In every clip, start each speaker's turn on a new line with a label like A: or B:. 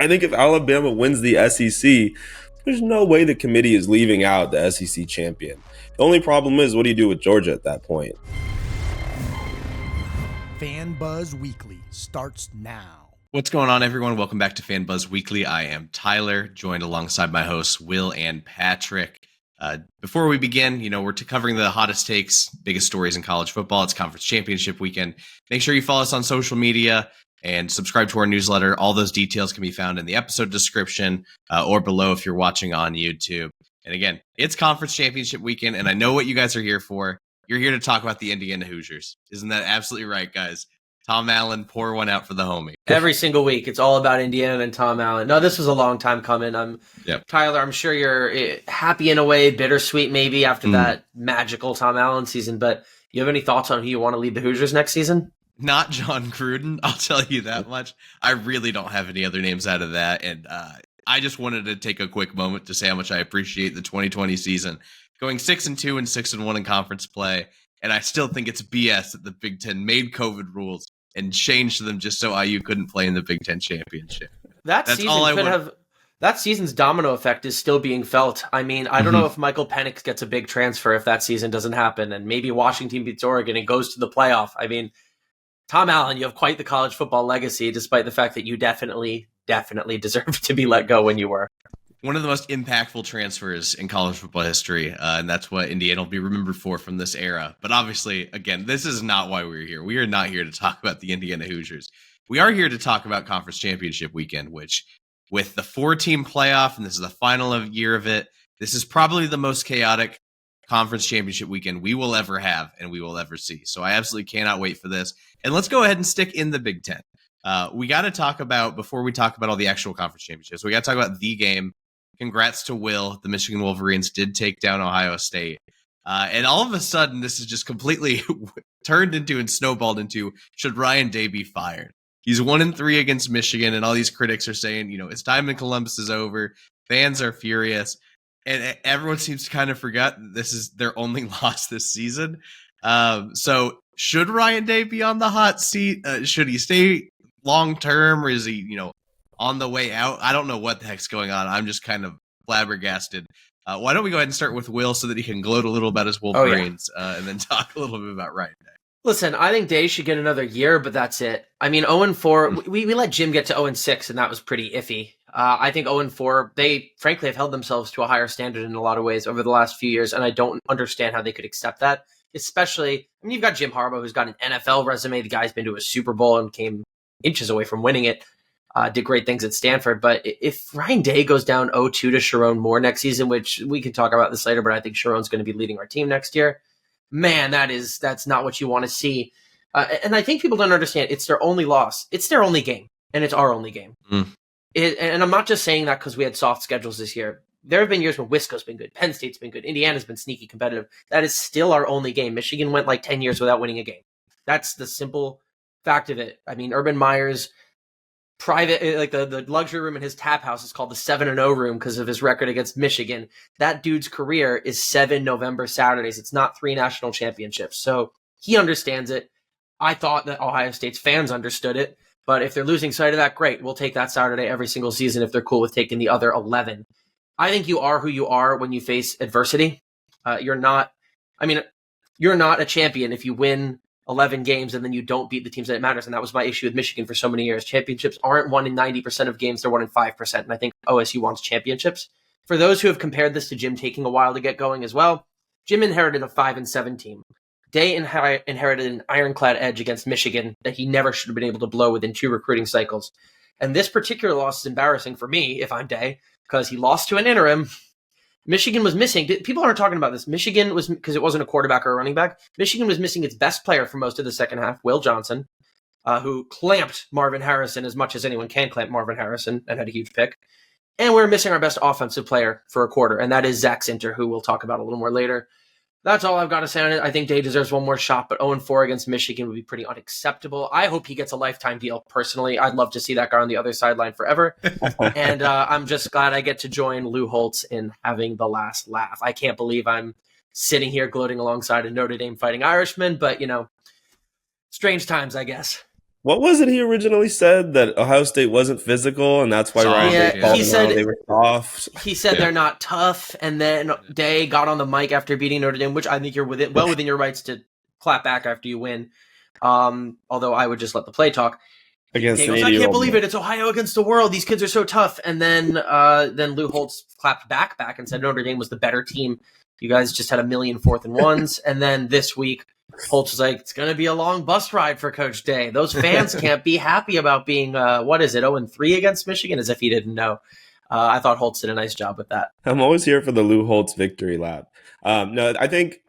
A: I think if Alabama wins the SEC, there's no way the committee is leaving out the SEC champion. The only problem is, what do you do with Georgia at that point?
B: FanBuzz Weekly starts now.
C: What's going on, everyone? Welcome back to FanBuzz Weekly. I am Tyler, joined alongside my hosts, Will and Patrick. Before we begin, we're covering the hottest takes, biggest stories in college football. It's conference championship weekend. Make sure you follow us on social media and subscribe to our newsletter. All those details can be found in the episode description or below if you're watching on YouTube. And again, it's conference championship weekend, and I know what you guys are here for. You're here to talk about the Indiana Hoosiers. Isn't that absolutely right, guys? Tom Allen, pour one out for the homie.
D: Every single week, it's all about Indiana and Tom Allen. No, this was a long time coming. Tyler, I'm sure you're happy in a way, bittersweet maybe after that magical Tom Allen season. But you have any thoughts on who you want to lead the Hoosiers next season?
C: Not John Gruden, I'll tell you that much. I really don't have any other names out of that. And I just wanted to take a quick moment to say how much I appreciate the 2020 season. Going 6-2 and 6-1 in conference play. And I still think it's BS that the Big Ten made COVID rules and changed them just so IU couldn't play in the Big Ten championship.
D: That season's domino effect is still being felt. I mean, I don't know if Michael Penix gets a big transfer if that season doesn't happen, and maybe Washington beats Oregon and goes to the playoff. I mean, Tom Allen, you have quite the college football legacy, despite the fact that you definitely deserve to be let go when you were.
C: One of the most impactful transfers in college football history, and that's what Indiana will be remembered for from this era. But obviously, again, this is not why we're here. We are not here to talk about the Indiana Hoosiers. We are here to talk about conference championship weekend, which with the 4-team playoff, and this is the final year of it, this is probably the most chaotic conference championship weekend we will ever have and we will ever see. So I absolutely cannot wait for this. And let's go ahead and stick in the Big Ten. We got to talk about, before we talk about all the actual conference championships, we got to talk about the game. Congrats to Will. The Michigan Wolverines did take down Ohio State. And all of a sudden, this is just completely turned into and snowballed into, should Ryan Day be fired? He's 1-3 against Michigan, and all these critics are saying, his time in Columbus is over. Fans are furious. And everyone seems to kind of forget that this is their only loss this season. So should Ryan Day be on the hot seat? Should he stay long-term, or is he, on the way out? I don't know what the heck's going on. I'm just kind of flabbergasted. Why don't we go ahead and start with Will so that he can gloat a little about his Wolverines and then talk a little bit about Ryan Day.
D: Listen, I think Day should get another year, but that's it. I mean, 0-4, we let Jim get to 0-6, and that was pretty iffy. I think 0-4, they frankly have held themselves to a higher standard in a lot of ways over the last few years, and I don't understand how they could accept that. Especially, you've got Jim Harbaugh, who's got an NFL resume. The guy's been to a Super Bowl and came inches away from winning it. Did great things at Stanford. But if Ryan Day goes down 0-2 to Sharon Moore next season, which we can talk about this later, but I think Sharon's going to be leading our team next year, man, that's not what you want to see. And I think people don't understand. It's their only loss. It's their only game, and it's our only game. And I'm not just saying that because we had soft schedules this year. There have been years when Wisco's been good, Penn State's been good, Indiana's been sneaky competitive. That is still our only game. Michigan went like 10 years without winning a game. That's the simple fact of it. I mean, Urban Meyer's private, like the luxury room in his tap house is called the 7-0 room because of his record against Michigan. That dude's career is 7 November Saturdays. It's not 3 national championships. So he understands it. I thought that Ohio State's fans understood it, but if they're losing sight of that, great. We'll take that Saturday every single season if they're cool with taking the other 11. I think you are who you are when you face adversity. You're not a champion if you win 11 games and then you don't beat the teams that it matters. And that was my issue with Michigan for so many years. Championships aren't won in 90% of games. They're won in 5%. And I think OSU wants championships. For those who have compared this to Jim taking a while to get going as well, Jim inherited a 5-7 team. Day inherited an ironclad edge against Michigan that he never should have been able to blow within 2 recruiting cycles. And this particular loss is embarrassing for me if I'm Day, because he lost to an interim. Michigan was missing. People aren't talking about this. Michigan was, because it wasn't a quarterback or a running back, Michigan was missing its best player for most of the second half, Will Johnson, who clamped Marvin Harrison as much as anyone can clamp Marvin Harrison and had a huge pick. And we're missing our best offensive player for a quarter, and that is Zach Sinter, who we'll talk about a little more later. That's all I've got to say on it. I think Day deserves one more shot, but 0-4 against Michigan would be pretty unacceptable. I hope he gets a lifetime deal, personally. I'd love to see that guy on the other sideline forever. And I'm just glad I get to join Lou Holtz in having the last laugh. I can't believe I'm sitting here gloating alongside a Notre Dame Fighting Irishman, but, strange times, I guess.
A: What was it he originally said? That Ohio State wasn't physical, and that's why Ryan
D: Yeah,
A: Day called
D: he
A: them
D: said
A: out. They were soft.
D: he said they're not tough, and then Day got on the mic after beating Notre Dame, which I think you're well within your rights to clap back after you win. Although I would just let the play talk.
A: Against
D: Day
A: an
D: goes, I
A: 80-year-old
D: can't believe
A: man.
D: it. It's Ohio against the world. These kids are so tough. And then Lou Holtz clapped back and said Notre Dame was the better team. You guys just had a million 4th and 1s. And then this week, Holtz was like, it's going to be a long bus ride for Coach Day. Those fans can't be happy about being, 0-3 against Michigan, as if he didn't know. I thought Holtz did a nice job with that.
A: I'm always here for the Lou Holtz victory lap. No, I think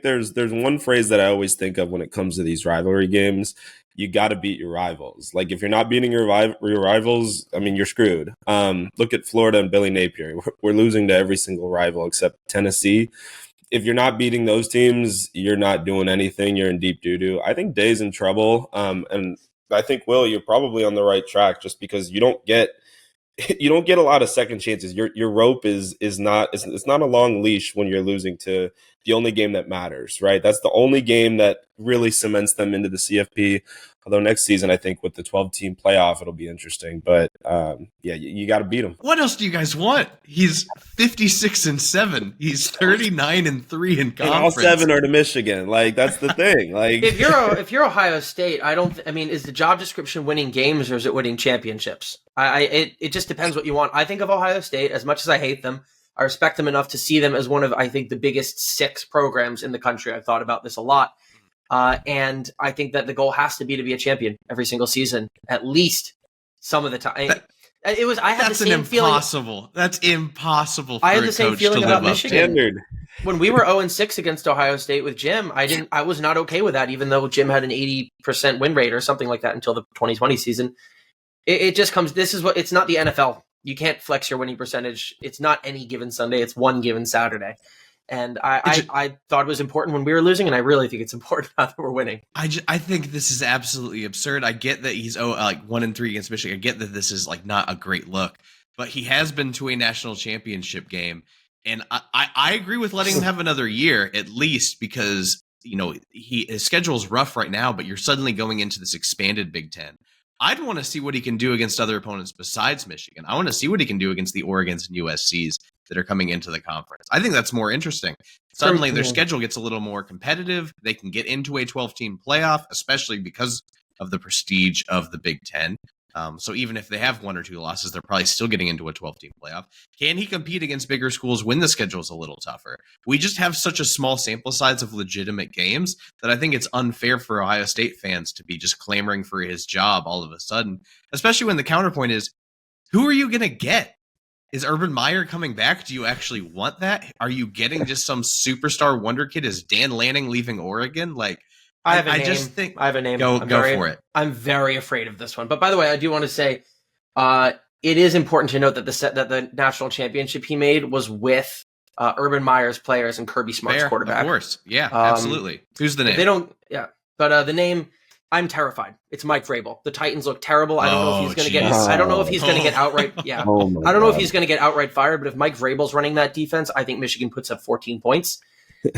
A: there's one phrase that I always think of when it comes to these rivalry games. You got to beat your rivals. Like, if you're not beating your rivals, I mean, you're screwed. Look at Florida and Billy Napier. We're losing to every single rival except Tennessee. If you're not beating those teams, you're not doing anything. You're in deep doo-doo. I think Day's in trouble. And I think, Will, you're probably on the right track just because you don't get a lot of second chances. Your rope is not it's not a long leash when you're losing to the only game that matters, right? That's the only game that really cements them into the CFP. Although next season, I think with the 12-team playoff, it'll be interesting. But you got to beat them.
C: What else do you guys want? He's 56-7. He's 39-3 in conference.
A: And all 7 are to Michigan. Like, that's the thing. Like,
D: if you're Ohio State, is the job description winning games or is it winning championships? It just depends what you want. I think of Ohio State, as much as I hate them, I respect them enough to see them as one of, I think, the biggest 6 programs in the country. I've thought about this a lot. And I think that the goal has to be a champion every single season, at least some of the time.
C: That's impossible. That's impossible.
D: I had the same feeling about Michigan.
A: Standard.
D: When we were 0-6 against Ohio State with Jim, I was not okay with that, even though Jim had an 80% win rate or something like that until the 2020 season. It just comes. It's not the NFL. You can't flex your winning percentage. It's not any given Sunday. It's one given Saturday. And I thought it was important when we were losing, and I really think it's important now that we're winning.
C: I think this is absolutely absurd. I get that he's 1-3 against Michigan. I get that this is not a great look, but he has been to a national championship game, and I agree with letting him have another year at least because his schedule's rough right now. But you're suddenly going into this expanded Big Ten. I'd want to see what he can do against other opponents besides Michigan. I want to see what he can do against the Oregons and USCs that are coming into the conference. I think that's more interesting. Suddenly their schedule gets a little more competitive. They can get into a 12-team playoff, especially because of the prestige of the Big Ten. So even if they have 1 or 2 losses, they're probably still getting into a 12-team playoff. Can he compete against bigger schools when the schedule is a little tougher? We just have such a small sample size of legitimate games that I think it's unfair for Ohio State fans to be just clamoring for his job all of a sudden, especially when the counterpoint is, who are you going to get? Is Urban Meyer coming back? Do you actually want that? Are you getting just some superstar wonder kid? Is Dan Lanning leaving Oregon?
D: I have a name.
C: Go for it.
D: I'm very afraid of this one. But by the way, I do want to say it is important to note that the national championship he made was with Urban Meyer's players and Kirby Smart's quarterback.
C: Of course. Yeah, absolutely. Who's the name?
D: But the name, I'm terrified. It's Mike Vrabel. The Titans look terrible. I don't know if he's going to get. I don't know if he's going to get outright. Yeah, I don't know if he's going to get outright fired. But if Mike Vrabel's running that defense, I think Michigan puts up 14 points.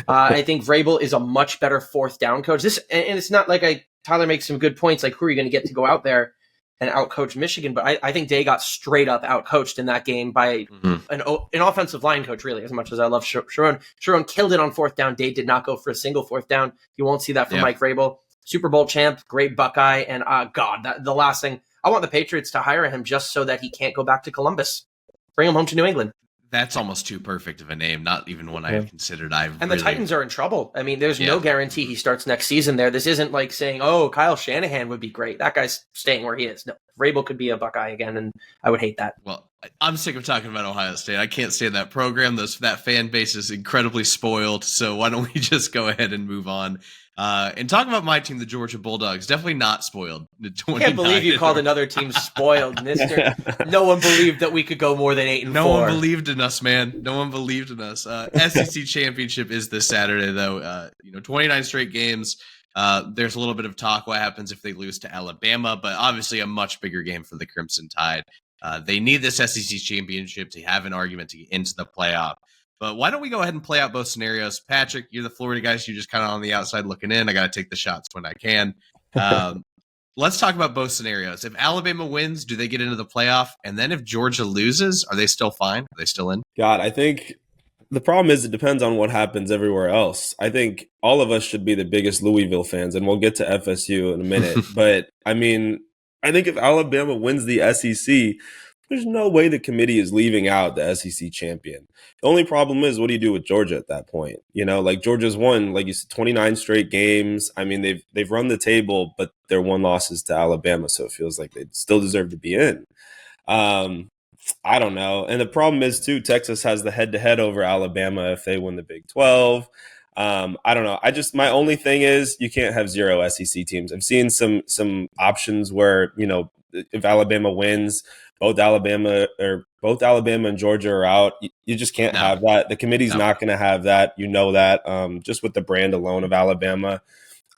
D: I think Vrabel is a much better 4th down coach. And it's not like Tyler makes some good points. Like, who are you going to get to go out there and outcoach Michigan? But I think Day got straight up outcoached in that game by an offensive line coach. Really, as much as I love Sharon killed it on 4th down. Day did not go for a single 4th down. You won't see that from Mike Vrabel. Super Bowl champ, great Buckeye, and the last thing, I want the Patriots to hire him just so that he can't go back to Columbus. Bring him home to New England.
C: That's almost too perfect of a name. Not even one I had considered.
D: The Titans are in trouble. I mean, there's no guarantee he starts next season there. This isn't like saying, oh, Kyle Shanahan would be great. That guy's staying where he is. No, Vrabel could be a Buckeye again, and I would hate that.
C: Well, I'm sick of talking about Ohio State. I can't stand that program. That fan base is incredibly spoiled. So why don't we just go ahead and move on? And talk about my team, the Georgia Bulldogs. Definitely not spoiled.
D: I can't believe you called another team spoiled, mister. No one believed that we could go more than 8-4.
C: No one believed in us, man. No one believed in us. SEC championship is this Saturday, though. 29 straight games. There's a little bit of talk what happens if they lose to Alabama, but obviously a much bigger game for the Crimson Tide. They need this SEC championship to have an argument to get into the playoff. But why don't we go ahead and play out both scenarios? Patrick, you're the Florida guy, so you're just kind of on the outside looking in. I got to take the shots when I can. Let's talk about both scenarios. If Alabama wins, do they get into the playoff? And then if Georgia loses, are they still fine? Are they still in?
A: God, I think the problem is it depends on what happens everywhere else. I think all of us should be the biggest Louisville fans, and we'll get to FSU in a minute. But I mean, I think if Alabama wins the SEC, there's no way the committee is leaving out the SEC champion. The only problem is, what do you do with Georgia at that point? You know, like Georgia's won, like you said, 29 straight games. I mean, they've run the table, but their one loss is to Alabama, so it feels like they still deserve to be in. I don't know. And the problem is, too, Texas has the head-to-head over Alabama if they win the Big 12. I don't know. My only thing is you can't have 0 SEC teams. I've seen some options where, you know, if Alabama wins, both Alabama and Georgia are out. You just can't have that. The committee's not going to have that. You know that. Just with the brand alone of Alabama.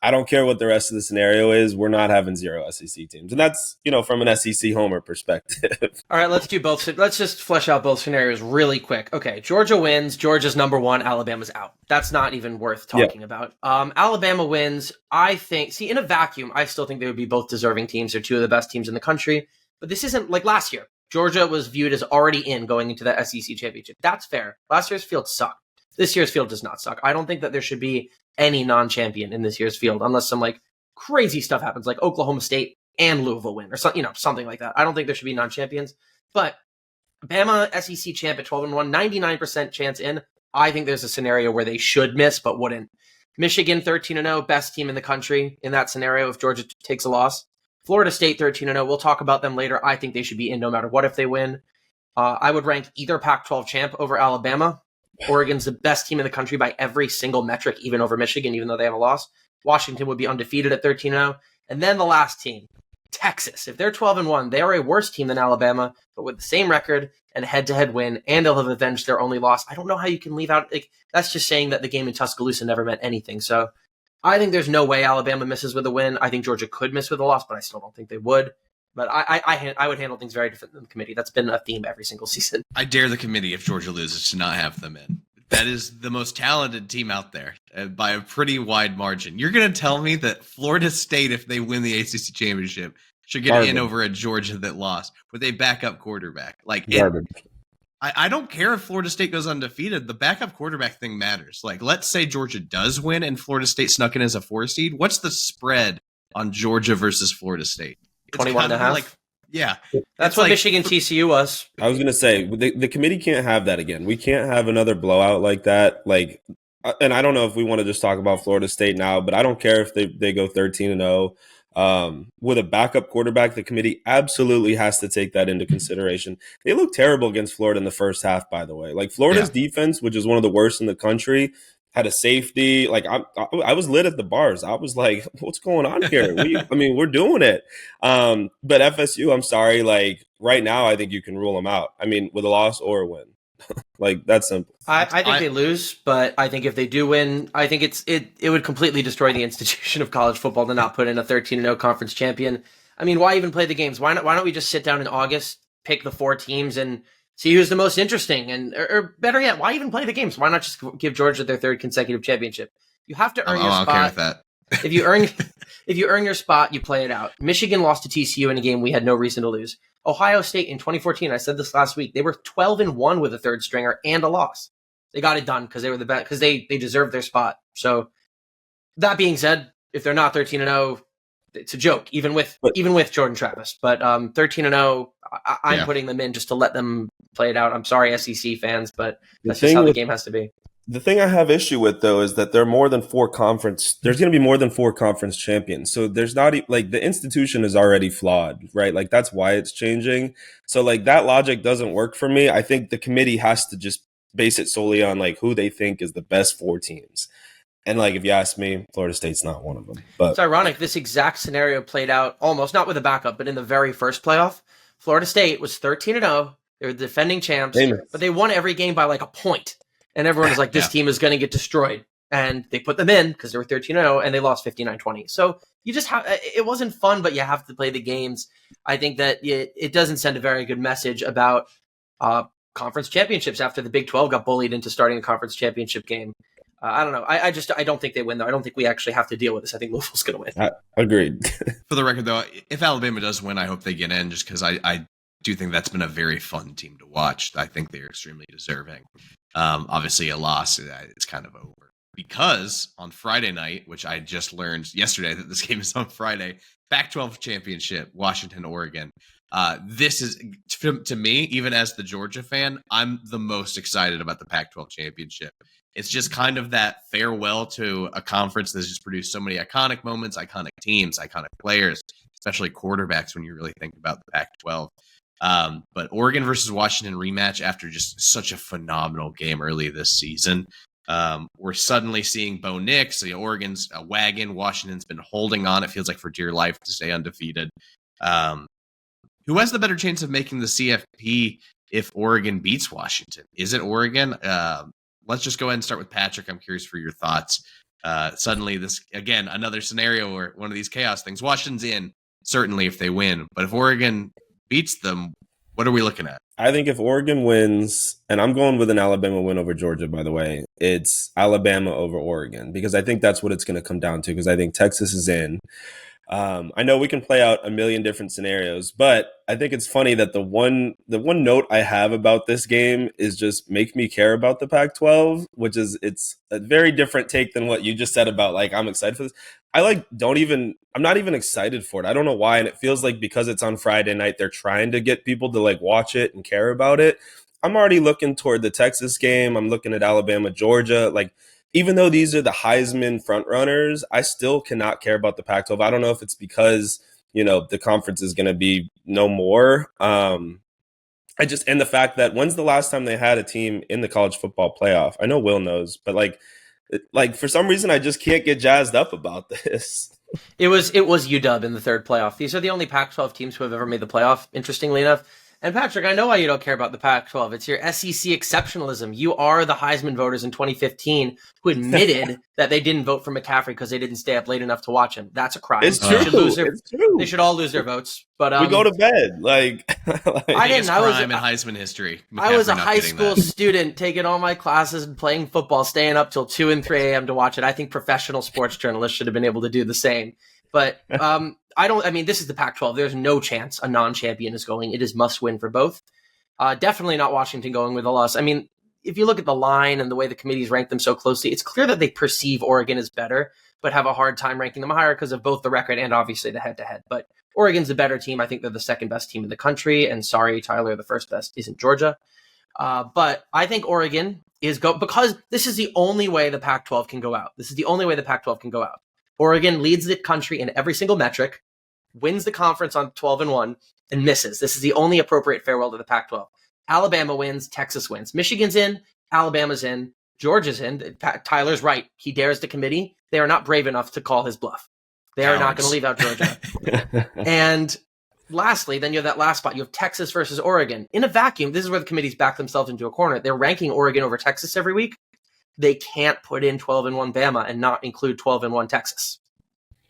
A: I don't care what the rest of the scenario is. We're not having 0 SEC teams. And that's, you know, from an SEC homer perspective.
D: All right, let's do both. Let's just flesh out both scenarios really quick. Okay, Georgia wins. Georgia's number 1. Alabama's out. That's not even worth talking about. Alabama wins. I think, in a vacuum, I still think they would be both deserving teams. They're 2 of the best teams in the country. But this isn't like last year. Georgia was viewed as already in going into the SEC championship. That's fair. Last year's field sucked. This year's field does not suck. I don't think that there should be any non-champion in this year's field unless some like crazy stuff happens, like Oklahoma State and Louisville win or something like that. I don't think there should be non-champions. But Bama SEC champ at 12-1, 99% chance in. I think there's a scenario where they should miss but wouldn't. Michigan 13-0, best team in the country in that scenario if Georgia takes a loss. Florida State 13-0. We'll talk about them later. I think they should be in no matter what if they win. I would rank either Pac-12 champ over Alabama. Oregon's the best team in the country by every single metric, even over Michigan, even though they have a loss. Washington would be undefeated at 13-0. And then the last team, Texas. If they're 12-1, they are a worse team than Alabama, but with the same record and a head-to-head win, and they'll have avenged their only loss. I don't know how you can leave out, that's just saying that the game in Tuscaloosa never meant anything. So I think there's no way Alabama misses with a win. I think Georgia could miss with a loss, but I still don't think they would. But I would handle things very different than the committee. That's been a theme every single season.
C: I dare the committee, if Georgia loses, to not have them in. That is the most talented team out there by a pretty wide margin. You're going to tell me that Florida State, if they win the ACC championship, should get in over a Georgia that lost with a backup quarterback? I don't care if Florida State goes undefeated. The backup quarterback thing matters. Like, let's say Georgia does win and Florida State snuck in as a 4 seed. What's the spread on Georgia versus Florida State?
D: 21.5.
C: Yeah.
D: That's what Michigan TCU was.
A: I was going to say, the committee can't have that again. We can't have another blowout like that. And I don't know if we want to just talk about Florida State now, but I don't care if they go 13-0. With a backup quarterback, the committee absolutely has to take that into consideration. They look terrible against Florida in the first half, by the way. Like, Florida's defense, which is one of the worst in the country, had a safety. Like, I was lit at the bars. I was like, what's going on here? We're doing it. But FSU, I'm sorry. Like, right now, I think you can rule them out. I mean, with a loss or a win. Like, that's simple.
D: I think they lose, but I think if they do win, I think it would completely destroy the institution of college football to not put in a 13-0 conference champion. I mean, why even play the games? Why don't we just sit down in August, pick the 4 teams, and see who's the most interesting? Or better yet, why even play the games? Why not just give Georgia their 3rd consecutive championship? You have to earn your spot.
C: Okay with that.
D: If you earn your spot, you play it out. Michigan lost to TCU in a game we had no reason to lose. Ohio State in 2014, I said this last week, they were 12-1 with a 3rd stringer and a loss. They got it done because they were the best, because they deserved their spot. So that being said, if they're not 13-0, it's a joke, even with Jordan Travis. But 13-0, I'm putting them in just to let them play it out. I'm sorry, SEC fans, but that's just how the game has to be.
A: The thing I have issue with, though, is that there's going to be more than 4 conference champions. So there's not, the institution is already flawed, right? Like, that's why it's changing. So, that logic doesn't work for me. I think the committee has to just base it solely on, who they think is the best 4 teams. And, if you ask me, Florida State's not one of them. But
D: it's ironic. This exact scenario played out almost, not with a backup, but in the very first playoff. Florida State was 13-0. They were the defending champs, but they won every game by, a point. And everyone was like, this team is going to get destroyed. And they put them in because they were 13-0 and they lost 59-20. So you just have, it wasn't fun, but you have to play the games. I think that it doesn't send a very good message about conference championships after the Big 12 got bullied into starting a conference championship game. I don't know. I don't think they win though. I don't think we actually have to deal with this. I think Louisville's going to win.
A: Agreed.
C: For the record, though, if Alabama does win, I hope they get in, just because I do think that's been a very fun team to watch. I think they're extremely deserving. Obviously, a loss, it's kind of over. Because on Friday night, which I just learned yesterday that this game is on Friday, Pac-12 championship, Washington, Oregon. This is, to me, even as the Georgia fan, I'm the most excited about the Pac-12 championship. It's just kind of that farewell to a conference that's just produced so many iconic moments, iconic teams, iconic players, especially quarterbacks when you really think about the Pac-12. But Oregon versus Washington rematch after just such a phenomenal game early this season. We're suddenly seeing Bo Nix. Oregon's a wagon. Washington's been holding on, it feels like, for dear life to stay undefeated. Who has the better chance of making the CFP if Oregon beats Washington? Is it Oregon? Let's just go ahead and start with Patrick. I'm curious for your thoughts. Suddenly, this, again, another scenario where one of these chaos things. Washington's in, certainly, if they win. But if Oregon beats them, what are we looking at?
A: I think if Oregon wins, and I'm going with an Alabama win over Georgia, by the way, it's Alabama over Oregon, because I think that's what it's going to come down to, because I think Texas is in. I know we can play out a million different scenarios, but I think it's funny that the one note I have about this game is just make me care about the Pac-12, which is, it's a very different take than what you just said about, like, I'm excited for this. I'm not even excited for it. I don't know why. And it feels like because it's on Friday night, they're trying to get people to like watch it and care about it. I'm already looking toward the Texas game. I'm looking at Alabama, Georgia. Like, even though these are the Heisman front runners, I still cannot care about the Pac-12. I don't know if it's because, the conference is going to be no more. And the fact that when's the last time they had a team in the college football playoff? I know Will knows, but like for some reason, I just can't get jazzed up about this.
D: It was UW in the third playoff. These are the only Pac-12 teams who have ever made the playoff, interestingly enough. And Patrick, I know why you don't care about the Pac-12. It's your SEC exceptionalism. You are the Heisman voters in 2015 who admitted that they didn't vote for McCaffrey because they didn't stay up late enough to watch him. That's a crime.
A: It's true. It's true.
D: They should all lose their votes. But
A: we go to bed.
D: I didn't.
C: I was in Heisman history.
D: I was a high school student taking all my classes and playing football, staying up till 2 and 3 a.m. to watch it. I think professional sports journalists should have been able to do the same. But this is the Pac-12. There's no chance a non-champion is going. It is must win for both. Definitely not Washington going with a loss. I mean, if you look at the line and the way the committees rank them so closely, it's clear that they perceive Oregon as better, but have a hard time ranking them higher because of both the record and obviously the head-to-head. But Oregon's the better team. I think they're the second best team in the country. And sorry, Tyler, the first best isn't Georgia. But I think Oregon because this is the only way the Pac-12 can go out. This is the only way the Pac-12 can go out. Oregon leads the country in every single metric, wins the conference on 12-1, and misses. This is the only appropriate farewell to the Pac-12. Alabama wins, Texas wins. Michigan's in, Alabama's in, Georgia's in. Tyler's right. He dares the committee. They are not brave enough to call his bluff. They are not going to leave out Georgia. And lastly, then you have that last spot. You have Texas versus Oregon. In a vacuum, this is where the committees back themselves into a corner. They're ranking Oregon over Texas every week. They can't put in 12-1 Bama and not include 12-1 Texas.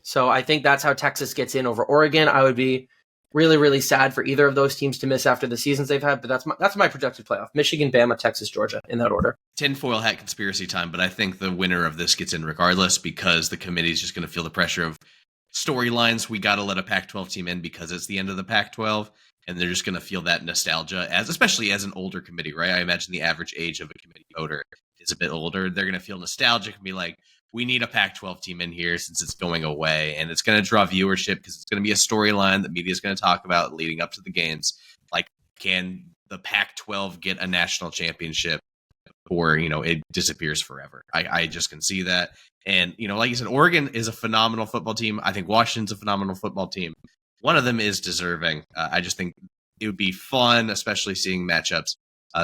D: So I think that's how Texas gets in over Oregon. I would be really, really sad for either of those teams to miss after the seasons they've had, but that's my projected playoff. Michigan, Bama, Texas, Georgia, in that order.
C: Tinfoil hat conspiracy time, but I think the winner of this gets in regardless because the committee is just going to feel the pressure of storylines. We got to let a Pac-12 team in because it's the end of the Pac-12, and they're just going to feel that nostalgia, especially as an older committee, right? I imagine the average age of a committee voter is a bit older. They're going to feel nostalgic and be like, we need a Pac-12 team in here since it's going away, and it's going to draw viewership because it's going to be a storyline that media is going to talk about leading up to the games. Like, can the Pac-12 get a national championship, or it disappears forever? I just can see that. And like you said, Oregon is a phenomenal football team. I think Washington's a phenomenal football team. One of them is deserving. I just think it would be fun, especially seeing matchups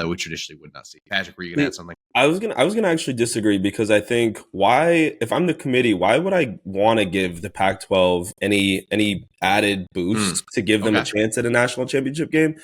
C: we traditionally would not see. Patrick, were you going to add something?
A: I was gonna actually disagree because I think if I'm the committee, why would I want to give the Pac-12 any added boost to give them a chance at a national championship game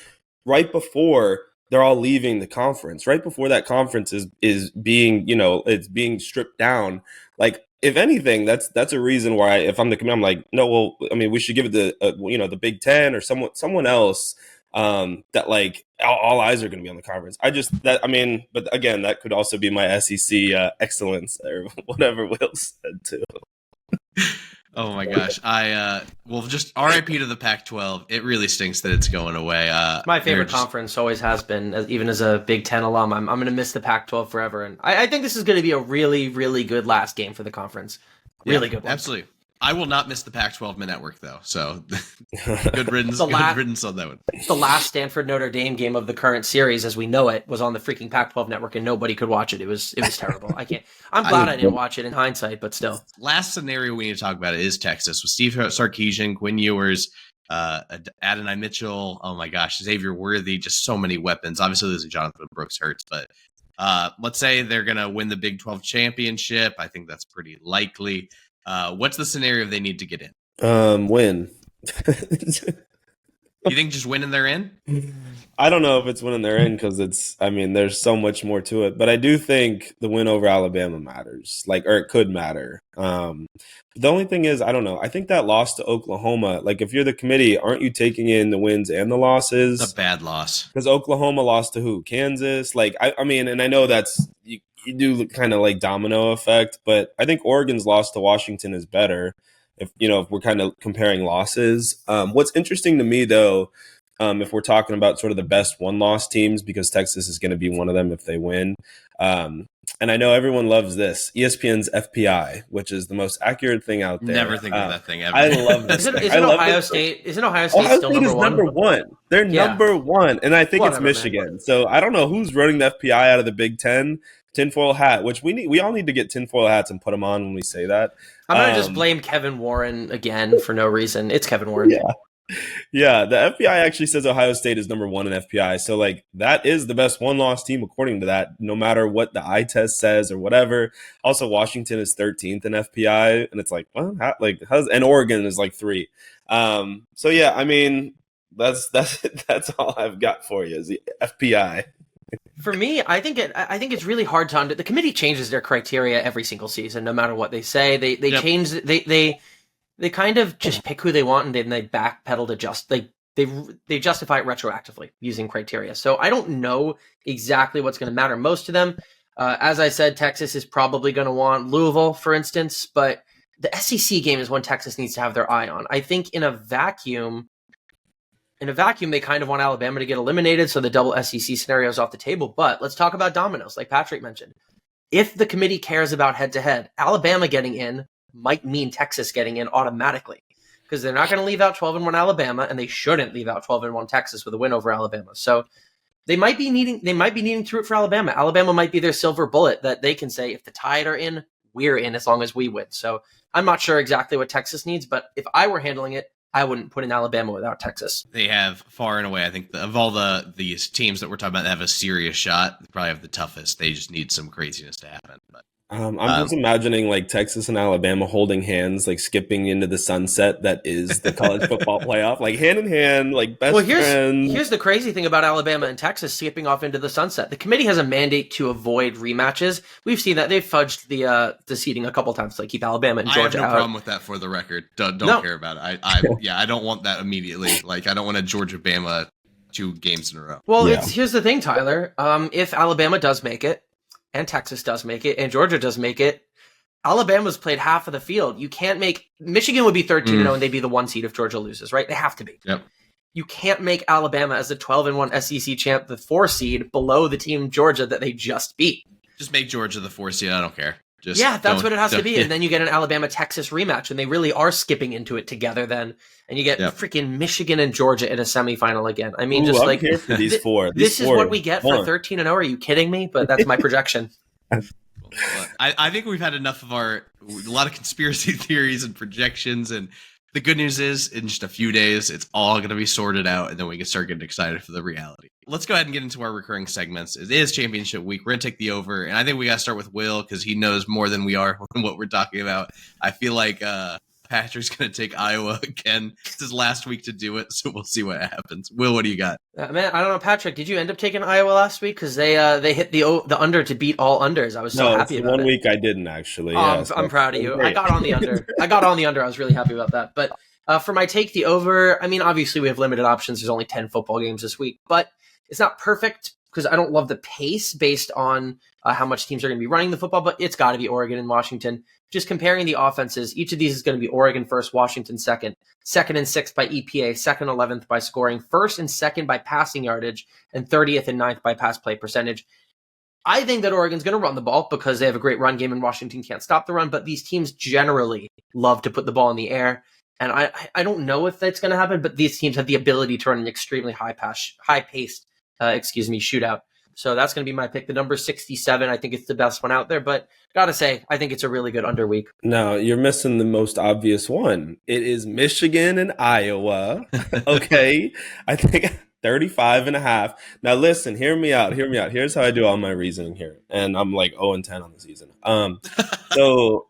A: right before they're all leaving the conference, right before that conference is being it's being stripped down. Like, if anything, that's a reason why if I'm the committee, I'm like, no, well, I mean, we should give it the the Big Ten or someone else. that like all eyes are going to be on the conference. But again, that could also be my SEC excellence or whatever Will said too.
C: Oh my gosh. Just RIP to the Pac-12. It really stinks that it's going away.
D: My favorite conference always has been, even as a Big Ten alum. I'm going to miss the Pac-12 forever. And I think this is going to be a really, really good last game for the conference. Really good one.
C: Absolutely. I will not miss the Pac-12 network though. So good riddance on that one.
D: The last Stanford Notre Dame game of the current series, as we know it, was on the freaking Pac-12 network, and nobody could watch it. It was terrible. I'm glad I didn't watch it in hindsight, but still.
C: Last scenario we need to talk about is Texas with Steve Sarkisian, Quinn Ewers, Adonai Mitchell. Oh my gosh, Xavier Worthy, just so many weapons. Obviously, losing Jonathan Brooks hurts, but let's say they're gonna win the Big 12 championship. I think that's pretty likely. What's the scenario they need to get in?
A: Win.
C: You think just winning they're in?
A: I don't know if it's winning they're in because there's so much more to it. But I do think the win over Alabama matters, or it could matter. The only thing is, I don't know. I think that loss to Oklahoma, if you're the committee, aren't you taking in the wins and the losses?
C: It's a bad loss.
A: Because Oklahoma lost to who? Kansas? And I know that's you do kind of domino effect, but I think Oregon's loss to Washington is better if we're kind of comparing losses. What's interesting to me though, if we're talking about sort of the best one-loss teams, because Texas is going to be one of them if they win. And I know everyone loves this, ESPN's FPI, which is the most accurate thing out there.
C: Never think of that thing ever.
A: I love this.
D: Isn't Ohio State still number one?
A: Number one. They're number one, and I think it's Michigan. Man. So I don't know who's running the FPI out of the Big Ten. Tinfoil hat, which we all need to get tinfoil hats and put them on when we say that.
D: I'm gonna just blame Kevin Warren again for no reason. It's Kevin Warren.
A: Yeah. The FBI actually says Ohio State is number one in FPI, so that is the best one-loss team according to that. No matter what the eye test says or whatever. Also, Washington is 13th in FPI, and it's and Oregon is 3. So yeah, that's all I've got for you is the FPI.
D: For me, I think it's really hard to the committee changes their criteria every single season, no matter what they say. They change they kind of just pick who they want and then they backpedal to they justify it retroactively using criteria. So I don't know exactly what's going to matter most to them. As I said, Texas is probably going to want Louisville, for instance, but the SEC game is one Texas needs to have their eye on. I think in a vacuum, they kind of want Alabama to get eliminated, so the double SEC scenario is off the table. But let's talk about dominoes, like Patrick mentioned. If the committee cares about head-to-head, Alabama getting in might mean Texas getting in automatically because they're not going to leave out 12-1 Alabama, and they shouldn't leave out 12-1 Texas with a win over Alabama. So they might be needing to root for Alabama. Alabama might be their silver bullet that they can say, if the Tide are in, we're in as long as we win. So I'm not sure exactly what Texas needs, but if I were handling it, I wouldn't put in Alabama without Texas.
C: They have far and away, I think, of all these teams that we're talking about that have a serious shot, they probably have the toughest. They just need some craziness to happen. But
A: I'm just imagining Texas and Alabama holding hands, skipping into the sunset that is the college football playoff, hand in hand, best friends.
D: Here's the crazy thing about Alabama and Texas skipping off into the sunset. The committee has a mandate to avoid rematches. We've seen that they've fudged the seeding a couple times to keep Alabama and Georgia out.
C: I have no problem with that for the record. Don't care about it. I don't want that immediately. I don't want a Georgia-Bama 2 games in a row.
D: Well, here's the thing, Tyler. If Alabama does make it, and Texas does make it, and Georgia does make it, Alabama's played half of the field. You can't make Michigan would be 13-0 and they'd be the 1 seed if Georgia loses, right? They have to be.
C: Yep.
D: You can't make Alabama as the 12-1 SEC champ, the 4 seed below the team Georgia that they just beat.
C: Just make Georgia the 4 seed. I don't care.
D: That's what it has to be. And then you get an Alabama-Texas rematch, and they really are skipping into it together then. And you get freaking Michigan and Georgia in a semifinal again. I'm
A: here for these four.
D: This is what we get for 13-0. Are you kidding me? But that's my projection.
C: I think we've had enough of a lot of conspiracy theories and projections, and the good news is in just a few days, it's all going to be sorted out, and then we can start getting excited for the reality. Let's go ahead and get into our recurring segments. It is championship week. We're going to take the over, and I think we got to start with Will because he knows more than we are on what we're talking about. I feel like Patrick's going to take Iowa again. It's his last week to do it, so we'll see what happens. Will, what do you got?
D: Man, I don't know, Patrick. Did you end up taking Iowa last week? Because they hit the under to beat all unders. I was so happy about it.
A: One week I didn't actually.
D: I'm proud of you. I got on the under. I was really happy about that. But For my take, the over, I mean, obviously we have limited options. There's only 10 football games this week, but it's not perfect because I don't love the pace based on how much teams are going to be running the football, but it's got to be Oregon and Washington. Just comparing the offenses, each of these is going to be Oregon first, Washington second, second and sixth by EPA, second, 11th by scoring, first and second by passing yardage, and 30th and 9th by pass play percentage. I think that Oregon's going to run the ball because they have a great run game and Washington can't stop the run, but these teams generally love to put the ball in the air. And I don't know if that's going to happen, but these teams have the ability to run an extremely high-paced shootout. So that's going to be my pick. The number 67, I think it's the best one out there, but gotta say, I think it's a really good under week.
A: No, you're missing the most obvious one. It is Michigan and Iowa. Okay. I think 35.5. Now listen, hear me out. Here's how I do all my reasoning here. And I'm like 0-10 on the season. So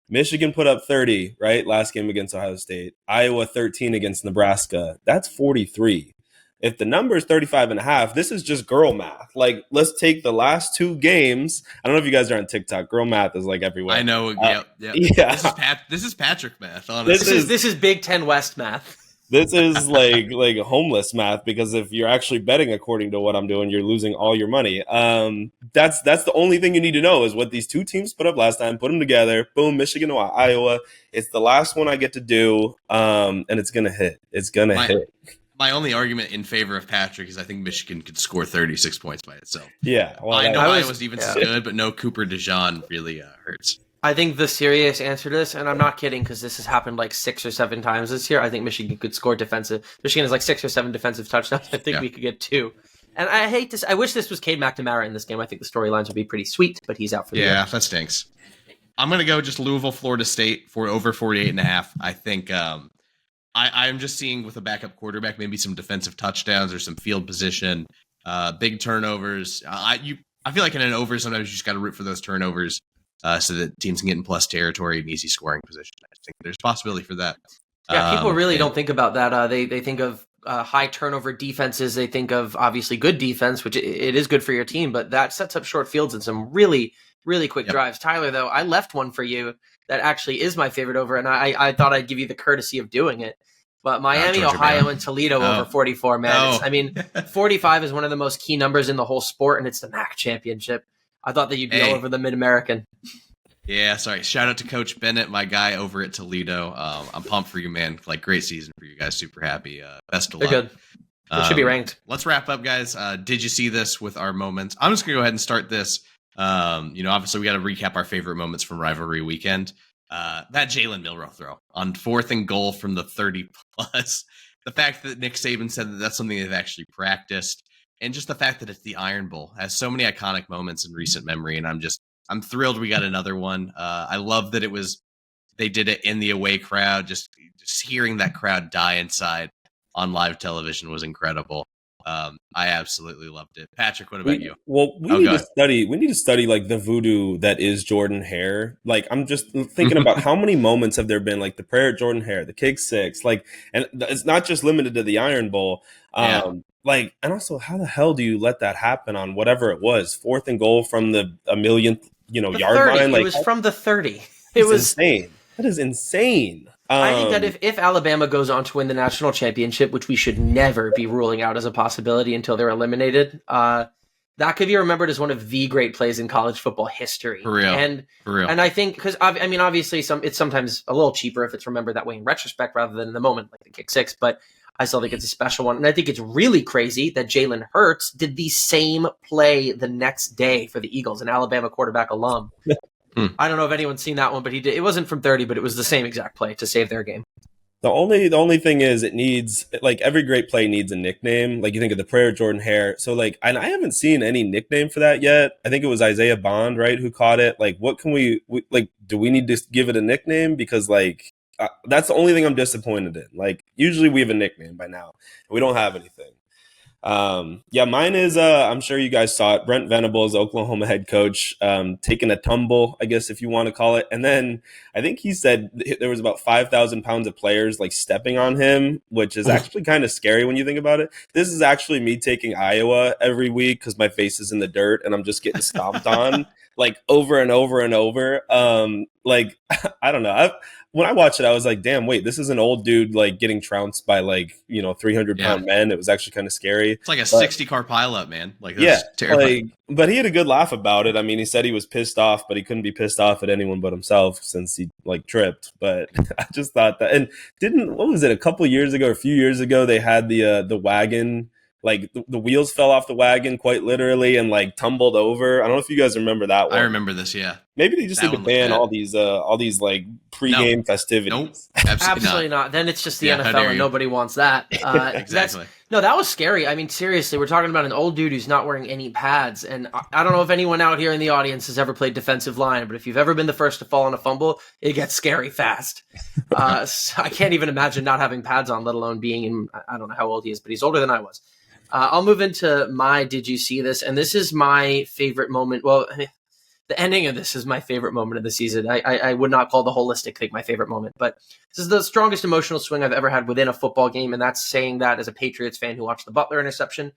A: Michigan put up 30, right? Last game against Ohio State. Iowa 13 against Nebraska. That's 43. If the number is 35.5, this is just girl math. Like, let's take the last two games. I don't know if you guys are on TikTok. Girl math is like everywhere.
C: I know. Yeah. This is Patrick math, honestly.
D: This is Big Ten West math.
A: This is like homeless math, because if you're actually betting according to what I'm doing, you're losing all your money. That's the only thing you need to know is what these two teams put up last time. Put them together. Boom, Michigan or Iowa. It's the last one I get to do, and it's gonna hit. It's gonna hit.
C: My only argument in favor of Patrick is I think Michigan could score 36 points by itself.
A: Yeah, well,
C: I know Iowa's defense is good, but no Cooper DeJean really hurts.
D: I think the serious answer to this, and I'm not kidding because this has happened like 6 or 7 times this year, I think Michigan could score defensive. Michigan has like 6 or 7 defensive touchdowns. I think we could get 2. And I wish this was Cade McNamara in this game. I think the storylines would be pretty sweet, but he's out for the year.
C: Yeah, that stinks. I'm going to go just Louisville, Florida State for over 48.5. I think I'm just seeing with a backup quarterback, maybe some defensive touchdowns or some field position, big turnovers. I feel like in an over, sometimes you just got to root for those turnovers. So that teams can get in plus territory and easy scoring position. I think there's possibility for that.
D: Yeah, people really don't think about that. They think of high turnover defenses. They think of obviously good defense, which it is good for your team, but that sets up short fields and some really, really quick drives. Tyler, though, I left one for you that actually is my favorite over, and I thought I'd give you the courtesy of doing it. But Miami, Ohio, and Toledo over 44, man. I mean, 45 is one of the most key numbers in the whole sport, and it's the MAC championship. I thought that you'd be all over the Mid-American.
C: Yeah, sorry. Shout out to Coach Bennett, my guy over at Toledo. I'm pumped for you, man. Like, great season for you guys. Super happy. Best of luck.
D: They're good. It should be ranked.
C: Let's wrap up, guys. Did you see this with our moments? I'm just going to go ahead and start this. Obviously, we got to recap our favorite moments from rivalry weekend. That Jalen Milroe throw on 4th and goal from the 30+. The fact that Nick Saban said that that's something they've actually practiced. And just the fact that it's the Iron Bowl has so many iconic moments in recent memory. And I'm thrilled we got another one. I love that they did it in the away crowd. Just hearing that crowd die inside on live television was incredible. I absolutely loved it. Patrick, what about you?
A: Well, we need to study like the voodoo that is Jordan Hare. Like, I'm just thinking about how many moments have there been, like the prayer at Jordan Hare, the kick six, like, and it's not just limited to the Iron Bowl. Like, and also, how the hell do you let that happen on whatever it was, 4th and goal from the a millionth, yard
D: 30.
A: line? Like,
D: it was from the 30.
A: It was insane. That is insane.
D: I think that if Alabama goes on to win the national championship, which we should never be ruling out as a possibility until they're eliminated, that could be remembered as one of the great plays in college football history.
C: For real.
D: And I think, because obviously it's sometimes a little cheaper if it's remembered that way in retrospect rather than in the moment, like the kick six, but I still think it's a special one. And I think it's really crazy that Jalen Hurts did the same play the next day for the Eagles, an Alabama quarterback alum. I don't know if anyone's seen that one, but he did. It wasn't from 30, but it was the same exact play to save their game.
A: The only thing is, it needs, like, every great play needs a nickname. Like, you think of the prayer of Jordan Hare. So, like, and I haven't seen any nickname for that yet. I think it was Isaiah Bond, right, who caught it. Like, what can we like, do we need to give it a nickname? Because, like, that's the only thing I'm disappointed in. Like, usually we have a nickname by now. We don't have anything. Mine is, I'm sure you guys saw it. Brent Venables, Oklahoma head coach, taking a tumble, I guess, if you want to call it. And then I think he said there was about 5,000 pounds of players like stepping on him, which is actually kind of scary when you think about it. This is actually me taking Iowa every week because my face is in the dirt and I'm just getting stomped on like over and over and over. Like, I don't know. when I watched it, I was like, damn, wait, this is an old dude like getting trounced by like 300-pound men. It was actually kind of scary.
C: It's like a 60-car pileup, man. Like
A: Yeah,
C: that's terrifying.
A: but he had a good laugh about it. I mean, he said he was pissed off, but he couldn't be pissed off at anyone but himself since he like tripped. But I just thought that, and what was it? A couple years ago, or a few years ago, they had the wagon. Like the wheels fell off the wagon quite literally and like tumbled over. I don't know if you guys remember that one.
C: I remember this, yeah.
A: Maybe they just need to ban all these like pregame festivities.
C: Nope,
D: absolutely not. Then it's just the NFL and nobody wants that.
C: Exactly.
D: That was scary. I mean, seriously, we're talking about an old dude who's not wearing any pads. And I don't know if anyone out here in the audience has ever played defensive line, but if you've ever been the first to fall on a fumble, it gets scary fast. So I can't even imagine not having pads on, let alone being in, I don't know how old he is, but he's older than I was. I'll move into my Did You See This? And this is my favorite moment. Well, the ending of this is my favorite moment of the season. I would not call the holistic thing my favorite moment, but this is the strongest emotional swing I've ever had within a football game, and that's saying that as a Patriots fan who watched the Butler interception.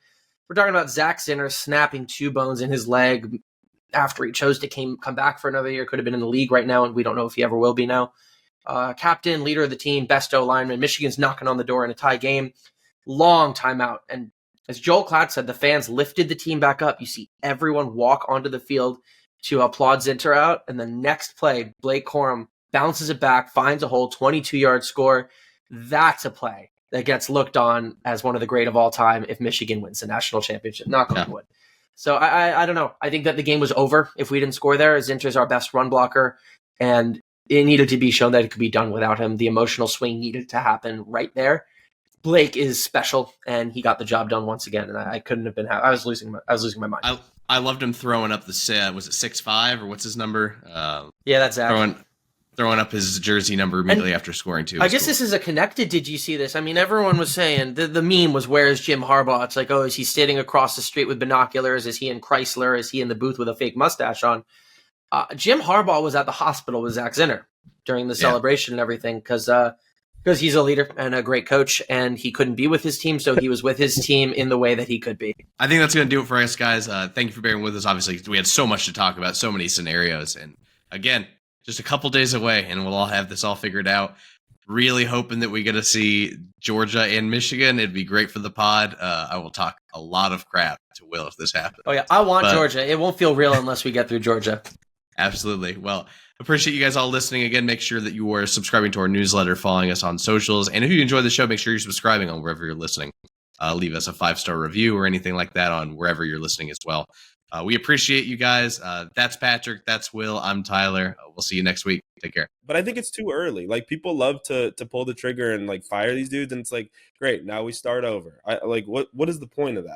D: We're talking about Zach Zinner snapping 2 bones in his leg after he chose to come back for another year. Could have been in the league right now, and we don't know if he ever will be now. Captain, leader of the team, best O-lineman. Michigan's knocking on the door in a tie game. Long timeout, and as Joel Klatt said, the fans lifted the team back up. You see everyone walk onto the field to applaud Zinter out. And the next play, Blake Corum bounces it back, finds a hole, 22-yard score. That's a play that gets looked on as one of the great of all time if Michigan wins the national championship. Knock on wood. So I don't know. I think that the game was over if we didn't score there. Zinter's our best run blocker, and it needed to be shown that it could be done without him. The emotional swing needed to happen right there. Blake is special, and he got the job done once again. And I couldn't have been. I was losing my mind.
C: I loved him throwing up the was it 6'5" or what's his number?
D: Yeah, that's Zach.
C: Throwing up his jersey number immediately after scoring too.
D: I guess this is a connected. Did you see this? I mean, everyone was saying the meme was, "Where is Jim Harbaugh?" It's like, oh, is he standing across the street with binoculars? Is he in Chrysler? Is he in the booth with a fake mustache on? Jim Harbaugh was at the hospital with Zach Zinner during the celebration and everything because he's a leader and a great coach, and he couldn't be with his team, so he was with his team in the way that he could be.
C: I think that's going to do it for us, guys. Thank you for bearing with us. Obviously, we had so much to talk about, so many scenarios, and again, just a couple days away, and we'll all have this all figured out. Really hoping that we get to see Georgia and Michigan. It'd be great for the pod. I will talk a lot of crap to Will if this happens.
D: Oh, yeah. I want Georgia. It won't feel real unless we get through Georgia.
C: Absolutely. Well, appreciate you guys all listening. Again, make sure that you are subscribing to our newsletter, following us on socials. And if you enjoy the show, make sure you're subscribing on wherever you're listening. Leave us a 5-star review or anything like that on wherever you're listening as well. We appreciate you guys. That's Patrick. That's Will. I'm Tyler. We'll see you next week. Take care.
A: But I think it's too early. Like, people love to pull the trigger and like fire these dudes, and it's like, great, now we start over. What is the point of that?